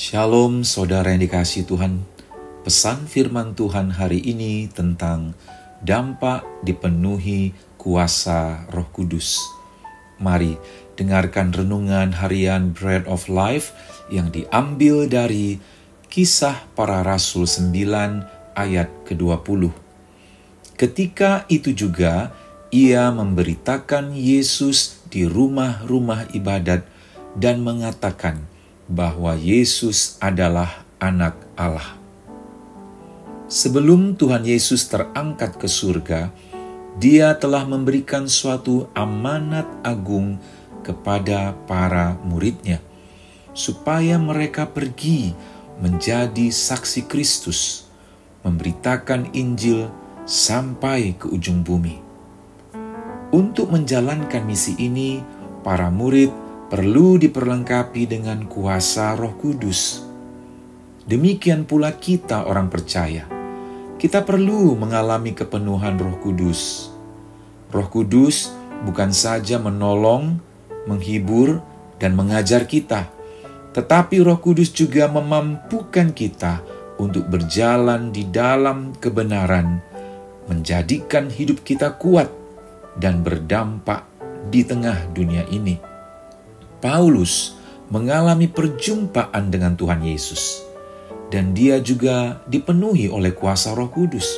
Shalom saudara yang dikasihi Tuhan. Pesan firman Tuhan hari ini tentang dampak dipenuhi kuasa Roh Kudus. Mari dengarkan renungan harian Bread of Life yang diambil dari Kisah Para Rasul 9 ayat ke-20. Ketika itu juga ia memberitakan Yesus di rumah-rumah ibadat dan mengatakan bahwa Yesus adalah Anak Allah. Sebelum Tuhan Yesus terangkat ke surga, Dia telah memberikan suatu amanat agung kepada para murid-Nya, supaya mereka pergi menjadi saksi Kristus, memberitakan Injil sampai ke ujung bumi. Untuk menjalankan misi ini, para murid perlu diperlengkapi dengan kuasa Roh Kudus. Demikian pula kita orang percaya. Kita perlu mengalami kepenuhan Roh Kudus. Roh Kudus bukan saja menolong, menghibur, dan mengajar kita, tetapi Roh Kudus juga memampukan kita untuk berjalan di dalam kebenaran, menjadikan hidup kita kuat dan berdampak di tengah dunia ini. Paulus mengalami perjumpaan dengan Tuhan Yesus, dan dia juga dipenuhi oleh kuasa Roh Kudus.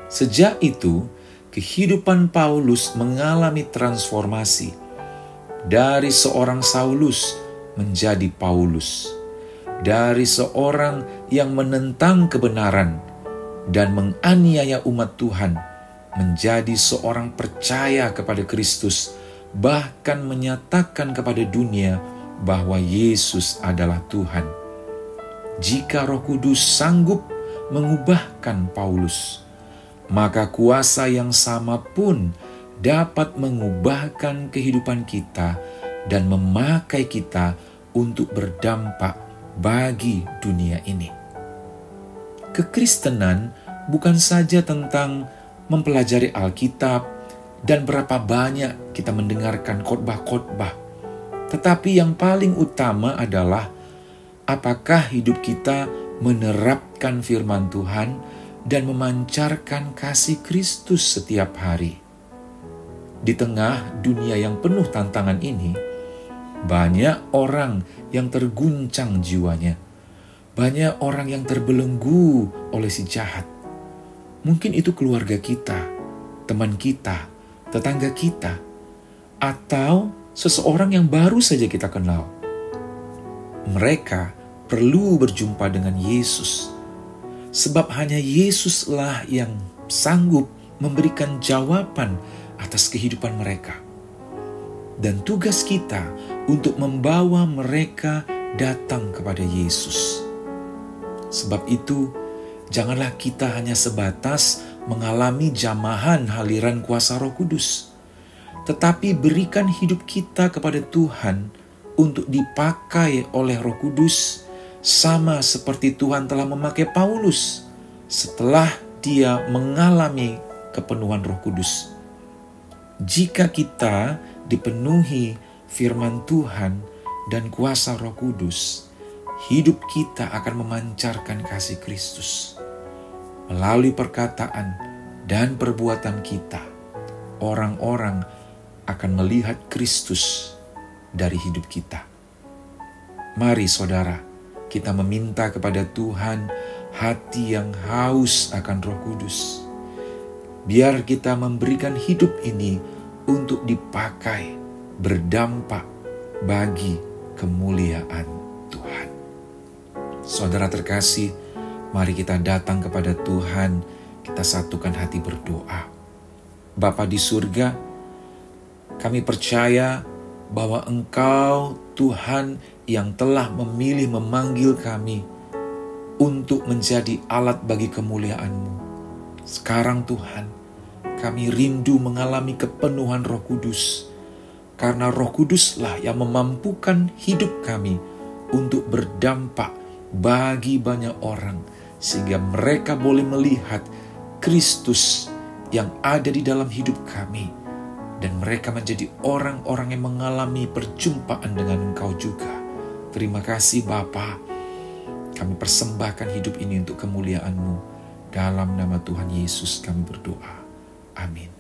Sejak itu, kehidupan Paulus mengalami transformasi dari seorang Saulus menjadi Paulus, dari seorang yang menentang kebenaran dan menganiaya umat Tuhan menjadi seorang percaya kepada Kristus, bahkan menyatakan kepada dunia bahwa Yesus adalah Tuhan. Jika Roh Kudus sanggup mengubahkan Paulus, maka kuasa yang sama pun dapat mengubahkan kehidupan kita dan memakai kita untuk berdampak bagi dunia ini. Kekristenan bukan saja tentang mempelajari Alkitab dan berapa banyak kita mendengarkan khotbah-khotbah, tetapi yang paling utama adalah apakah hidup kita menerapkan firman Tuhan dan memancarkan kasih Kristus setiap hari. Di tengah dunia yang penuh tantangan ini, banyak orang yang terguncang jiwanya, banyak orang yang terbelenggu oleh si jahat. Mungkin itu keluarga kita, teman kita, tetangga kita, atau seseorang yang baru saja kita kenal. Mereka perlu berjumpa dengan Yesus, sebab hanya Yesuslah yang sanggup memberikan jawaban atas kehidupan mereka. Dan tugas kita untuk membawa mereka datang kepada Yesus. Sebab itu, janganlah kita hanya sebatas mengalami jamahan haliran kuasa Roh Kudus, tetapi berikan hidup kita kepada Tuhan untuk dipakai oleh Roh Kudus, sama seperti Tuhan telah memakai Paulus setelah dia mengalami kepenuhan Roh Kudus. Jika kita dipenuhi firman Tuhan dan kuasa Roh Kudus, hidup kita akan memancarkan kasih Kristus. Melalui perkataan dan perbuatan kita, orang-orang akan melihat Kristus dari hidup kita. Mari saudara, kita meminta kepada Tuhan hati yang haus akan Roh Kudus. Biar kita memberikan hidup ini untuk dipakai berdampak bagi kemuliaan Tuhan. Saudara terkasih, mari kita datang kepada Tuhan, kita satukan hati berdoa. Bapa di surga, kami percaya bahwa Engkau Tuhan yang telah memilih memanggil kami untuk menjadi alat bagi kemuliaan-Mu. Sekarang Tuhan, kami rindu mengalami kepenuhan Roh Kudus, karena Roh Kuduslah yang memampukan hidup kami untuk berdampak bagi banyak orang, sehingga mereka boleh melihat Kristus yang ada di dalam hidup kami, dan mereka menjadi orang-orang yang mengalami perjumpaan dengan Engkau juga. Terima kasih Bapa. Kami persembahkan hidup ini untuk kemuliaan-Mu. Dalam nama Tuhan Yesus kami berdoa. Amin.